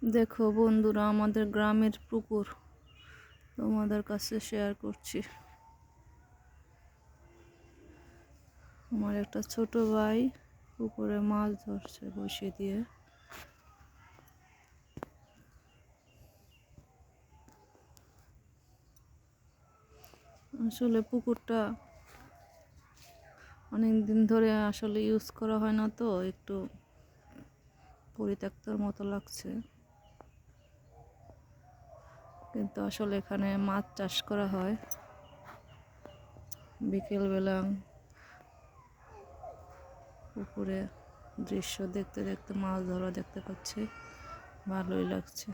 দেখো বন্ধুরা, আমাদের গ্রামের পুকুর তোমাদের কাছে শেয়ার করছি। আমার একটা ছোট ভাই পুকুরে মাছ ধরছে বসে দিয়ে। আসলে পুকুরটা অনেক দিন ধরে আসলে ইউজ করা হয় না, তো একটু পরিত্যক্তর মতো লাগছে, কিন্তু আসলে এখানে মাছ চাষ করা হয়। বিকেলবেলা পুকুরে দৃশ্য দেখতে দেখতে মাছ ধরা দেখতে পাচ্ছি, ভালোই লাগছে।